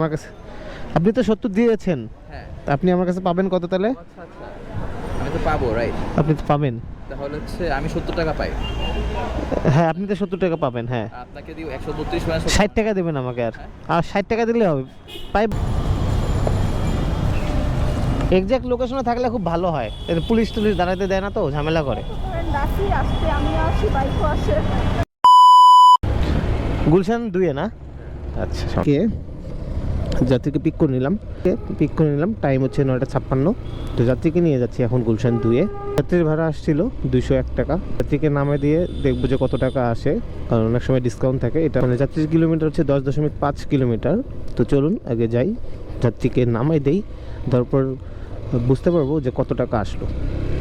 আমার কাছে আপনি তো 70 দিয়েছেন। হ্যাঁ। আপনি আমার কাছে পাবেন কত তাহলে? আচ্ছা আচ্ছা, আমি তো পাবো রাইট। আপনি তো পাবেন। তাহলে হচ্ছে আমি 70 টাকা পাই। হ্যাঁ, আপনি তো 70 টাকা পাবেন। হ্যাঁ, আপনাকে দিও 132 মানে 60 টাকা দেবেন আমাকে। আর হ্যাঁ? আর 60 টাকা দিলে হবে। পাই এক্সাক্ট লোকেশনে থাকলে খুব ভালো হয়। পুলিশ টুলিশ দাঁড়াতে দেয় না, তো ঝামেলা করে। গুলশান 2 না? আচ্ছা, কে যাত্রীকে পিক করে নিলাম। টাইম হচ্ছে 9:56। তো যাত্রীকে নিয়ে যাচ্ছি এখন গুলশান 2-এ। যাত্রীর ভাড়া আসছিল 201 টাকা। যাত্রীকে নামে দিয়ে দেখবো যে কত টাকা আসে, কারণ অনেক সময় ডিসকাউন্ট থাকে। এটা মানে যাত্রীর কিলোমিটার হচ্ছে 10.5 কিলোমিটার। তো চলুন আগে যাই, যাত্রীকে নামাই দেই, তারপর বুঝতে পারবো যে কত টাকা আসলো।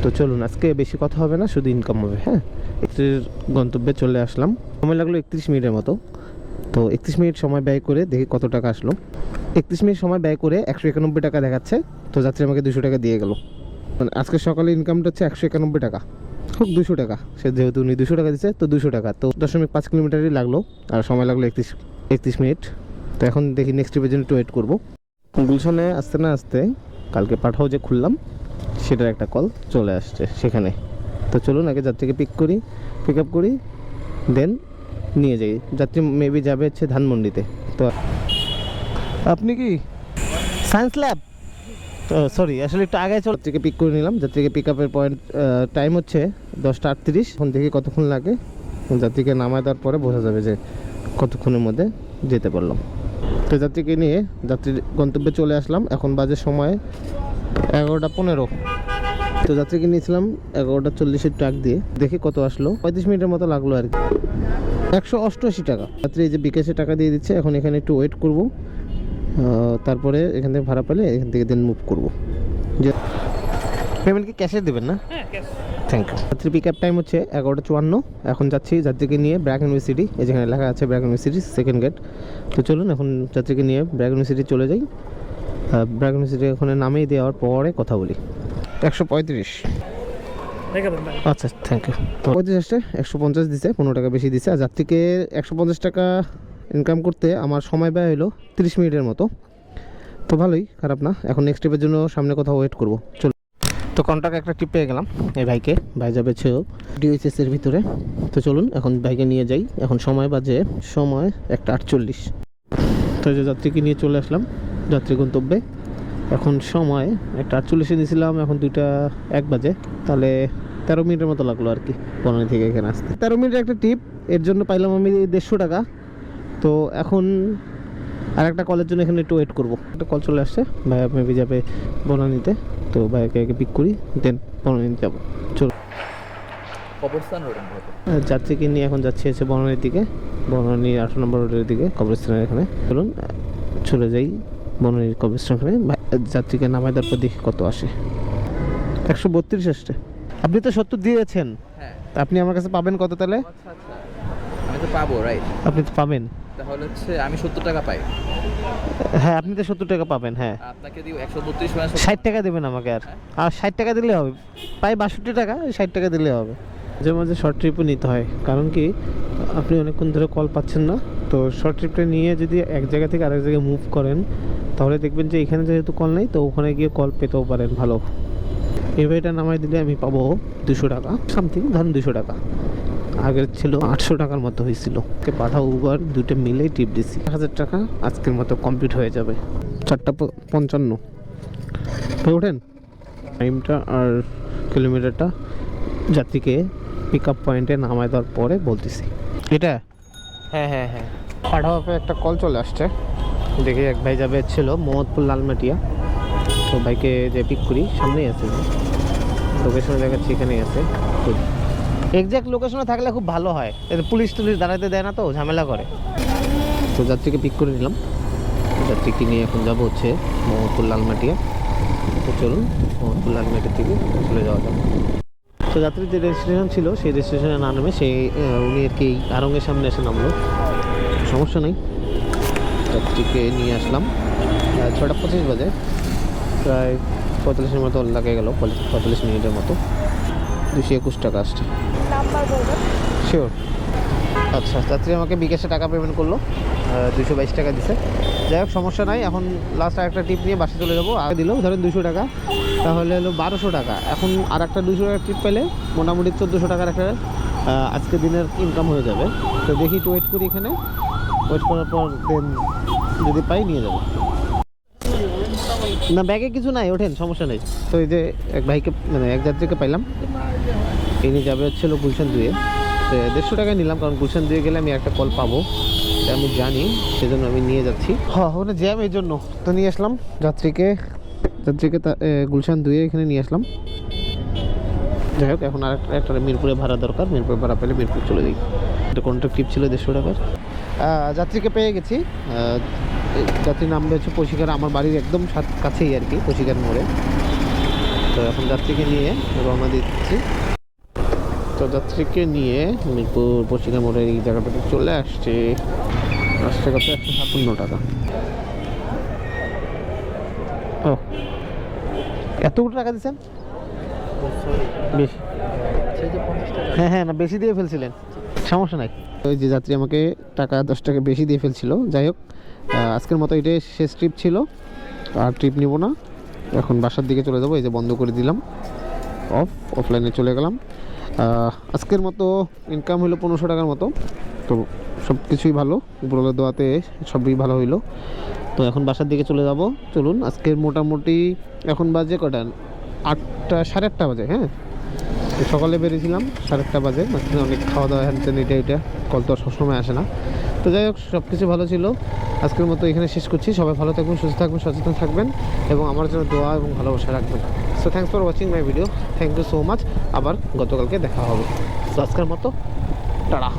তো চলুন, আজকে বেশি কথা হবে না, শুধু ইনকাম হবে। হ্যাঁ, যাত্রীর গন্তব্যে চলে আসলাম। সময় লাগলো 31 মিনিটের মতো। তো 31 মিনিট সময় ব্যয় করে দেখি কত টাকা আসলো। 31 মিনিট সময় ব্যয় করে 191 টাকা দেখাচ্ছে। তো যাত্রী আমাকে 200 টাকা দিয়ে গেল। মানে আজকে সকালে ইনকামটা হচ্ছে 191 টাকা, খুব 200 টাকা। সে যেহেতু উনি 200 টাকা দিচ্ছে, তো 200 টাকা। তো 0.5 কিলোমিটারই লাগলো, আর সময় লাগলো 31 মিনিট। তো এখন দেখি নেক্সট ট্রিপের জন্য একটু ওয়েট করবো। গুলশানে আসতে না আসতে কালকে পাঠাও যে খুললাম, সেটার একটা কল চলে আসছে সেখানে। তো চলুন আগে যাত্রীকে পিক আপ করি, দেন নিয়ে যাই। যাত্রী মেবি যাবে হচ্ছে ধানমন্ডিতে। তো আপনি কি সায়েন্স ল্যাব? সরি, আসলে একটু আগে যাত্রীকে পিক করে নিলাম। যাত্রীকে পিক আপের পয়েন্ট টাইম হচ্ছে 10:38। এখন দেখি কতক্ষণ লাগে। যাত্রীকে নামায় দেওয়ার পরে বোঝা যাবে যে কতক্ষণের মধ্যে যেতে পারলাম। তো যাত্রীকে নিয়ে যাত্রীর গন্তব্যে চলে আসলাম। এখন বাজে সময় 11:15। তো যাত্রীকে নিয়েছিলাম 11:40 ট্রাক দিয়ে। দেখি কত আসলো। 35 মিনিটের মতো লাগলো আর কি। 188 টাকা। যাত্রী এই যে বিকাশে টাকা দিয়ে দিচ্ছে। এখন এখানে একটু ওয়েট করব, তারপরে এখান থেকে ভাড়া পেলে এখান থেকে দেন মুভ করবো। যে পেমেন্ট কি ক্যাশে দেবেন না? হ্যাঁ ক্যাশ। Thank you. যাত্রী পিক আপ টাইম হচ্ছে 11:54। এখন যাচ্ছি যাত্রীকে নিয়ে ব্র্যাক ইউনিভার্সিটি। এই যেখানে লেখা আছে ব্র্যাক ইউনিভার্সিটি সেকেন্ড গেট। তো চলুন এখন যাত্রীকে নিয়ে ব্র্যাক ইউনিভার্সিটি চলে যাই। ব্র্যাক ইউনিভার্সিটি ওখানে নামিয়ে দেওয়ার পরে কথা বলি। 135। আচ্ছা, থ্যাংক ইউ। তো 35 আসছে, 150 দিছে, 15 টাকা বেশি দিছে। আর যাত্রীকে 150 টাকা ইনকাম করতে আমার সময় ব্যয় হলো 30 মিনিটের মতো। তো ভালোই, খারাপ না। এখন নেক্সট ট্রিপের জন্য সামনে কোথাও ওয়েট করবো। চলো। তো কন্টাক্ট একটা ট্রিপ পেয়ে গেলাম এই ভাইকে। ভাই যাবে হচ্ছে ডিওএইচএসের ভিতরে। তো চলুন এখন ভাইকে নিয়ে যাই। এখন সময় 1:48। তো যে যাত্রীকে নিয়ে চলে আসলাম যাত্রী গন্তব্যে। এখন সময় 1:48 নিয়েছিলাম, এখন 2:01 বাজে। তাহলে 13 মিনিটের মতো লাগলো আর কি বনানী থেকে এখানে আসতে। 13 মিনিটের একটা ট্রিপ, এর জন্য পাইলাম আমি 150 টাকা। তো এখন আর একটা কলের জন্য এখানে একটু ওয়েট করবো। একটা কল চলে আসছে, ভাই মেবি যাবে বনানীতে। তো ভাইকে আগে পিক করি, দেন বনানীতে যাবো। চলো। কবরস্থান রোড। যাত্রীকে নিয়ে এখন যাচ্ছি হচ্ছে বনানীর দিকে, বনানী 8 নম্বর রোডের দিকে, কবরস্থানের এখানে। চলুন চলে যাই বনানীর কবরস্থানে। যাত্রীকে নামাই দেওয়ার পর দেখি কত আসে। 132 আসছে। আপনি তো 70 দিয়েছেন। হ্যাঁ। আপনি আমার কাছে পাবেন কত তাহলে? আচ্ছা আচ্ছা, আমি তো পাবো রাইট। আপনি তো পাবেন। তাহলে হচ্ছে আমি 70 টাকা পাই। হ্যাঁ, আপনি তো 70 টাকা পাবেন। হ্যাঁ, আপনাকে দিও 132 মানে 60 টাকা দেবেন আমাকে। আর 60 টাকা দিলে হবে। প্রায় 62 টাকা, 60 টাকা দিলে হবে। মাঝে মাঝে শর্ট ট্রিপও নিতে হয়, কারণ কি আপনি অনেকক্ষণ ধরে কল পাচ্ছেন না। তো শর্ট ট্রিপটা নিয়ে যদি এক জায়গা থেকে আরেক জায়গায় মুভ করেন, তাহলে দেখবেন যে এখানে যেহেতু কল নেই, তো ওখানে গিয়ে কল পেতেও পারেন ভালো। এভাবেটা নামাই দিলে আমি পাবো 200 টাকা সামথিং, ধরুন 200 টাকা। আগের ছিল 800 টাকার মতো হয়েছিল। পাঠাও উবার দুটো মিলে টিপ দিচ্ছি, 1000 টাকা আজকের মতো কমপ্লিট হয়ে যাবে। 4:55 ওঠেন। টাইমটা আর কিলোমিটারটা যাত্রীকে পিক আপ পয়েন্টে নামায় দেওয়ার পরে বলতেছি। এটা হ্যাঁ, পাঠাও একটা কল চলে আসছে। দেখি এক ভাই যাবে ছিল মোহাম্মদপুর লালমাটিয়া। তো বাইকে যে পিক করি, সামনেই আছে, লোকেশনে দেখাচ্ছি এখানেই আছে। এক্সাক্ট লোকেশনে থাকলে খুব ভালো হয়। পুলিশ টুলিশ দাঁড়াতে দেয় না, তো ঝামেলা করে। তো যাত্রীকে পিক করে নিলাম। যাত্রীকে নিয়ে এখন যাবো হচ্ছে মোহাম্মদপুর লালমাটিয়া। তো চলুন মোহাম্মদপুর লালমাটিয়ার দিকে চলে যাওয়া যাবে। তো যাত্রীর যে রেজিস্ট্রেশন ছিল সেই রেজিস্ট্রেশনে না নেমে উনি আর কি আরঙের সামনে এসে নামলো। সমস্যা নেই, যাত্রীকে নিয়ে আসলাম। 6:25 বাজে, প্রায় 45-এর মতো লাগে গেল, 45 মিনিটের মতো। 221 টাকা আসছে। শিওর। আচ্ছা, যাত্রী আমাকে বিকাশে টাকা পেমেন্ট করলো, 222 টাকা দিছে। যাই হোক, সমস্যা নাই। এখন লাস্ট আরেকটা টিপ নিয়ে বাসে চলে যাবো। আগে দিল ধরেন 200 টাকা, তাহলে হলো 1200 টাকা। এখন আর একটা 200 টাকা টিপ পেলে মোটামুটি 1400 টাকার একটা আজকে দিনের ইনকাম হয়ে যাবে। তো দেখি, একটু ওয়েট করি এখানে। ওয়েট করার পর দেন যদি পাই নিয়ে যাবো। না, ব্যাগে কিছু নাই, ওঠেন, সমস্যা নেই। তো এই যে এক ভাইকে, মানে এক যাত্রীকে পাইলাম, ইনি যাবে হচ্ছিল গুলশান 2-এ। তো 150 টাকায় নিলাম, কারণ গুলশান 2-এ গেলে আমি একটা কল পাবো, এটা আমি জানি, সেজন্য আমি নিয়ে যাচ্ছি। হ্যাঁ, ওখানে জ্যাম, এই জন্য তো নিয়ে আসলাম যাত্রীকে গুলশান 2-এ এখানে নিয়ে আসলাম। যাই হোক, এখন আর একটা মিরপুরে ভাড়া দরকার, মিরপুরে ভাড়া পেলে মিরপুর চলে যাই। একটা কন্ট্রাক্ট টিপ ছিল 150 টাকার। যাত্রীকে পেয়ে গেছি। যাত্রী নামবে হচ্ছে পশিকার, আমার বাড়ির একদম কাছেই আর কি, পশিকার মোড়ে। তো এখন যাত্রীকে নিয়ে রওনা দিচ্ছি। তো যাত্রীকে নিয়ে মিরপুর পশিকার মোড়ের এই জায়গাটাতে চলে আসছে কত, 157 টাকা। ও, এতগুলো টাকা দিচ্ছেন? বেশি? হ্যাঁ হ্যাঁ, না বেশি দিয়ে ফেলছিলেন, সমস্যা নাই। ওই যে যাত্রী আমাকে টাকা 10 টাকা বেশি দিয়ে ফেলছিল। যাই হোক, আজকের মতো এটাই শেষ ট্রিপ ছিল, আর ট্রিপ নিব না। এখন বাসার দিকে চলে যাবো। এই যে বন্ধ করে দিলাম, অফলাইনে চলে গেলাম। আজকের মতো ইনকাম হলো 1500 টাকার মতো। তো সব কিছুই ভালো, উপরওয়ালার দোয়াতে সবই ভালো হইলো। তো এখন বাসার দিকে চলে যাব। চলুন, আজকের মোটামুটি এখন বাজে কটা, 8টা, 8:30 বাজে। হ্যাঁ, তো সকালে বেরিয়েছিলাম 8:30 বাজে, মাঝখানে অনেক খাওয়া দাওয়া হ্যানতেন, এটা কল তো সবসময় আসে না। তো যাই হোক, সব কিছু ভালো ছিল। আজকের মতো এখানে শেষ করছি। সবাই ভালো থাকবেন, সুস্থ থাকবেন, সচেতন থাকবেন এবং আমার জন্য দোয়া এবং ভালোবাসা রাখবেন। So thanks for watching my video. Thank you so much. আবার গতকালকে দেখা হবে। সো আজকের মতো টাটা।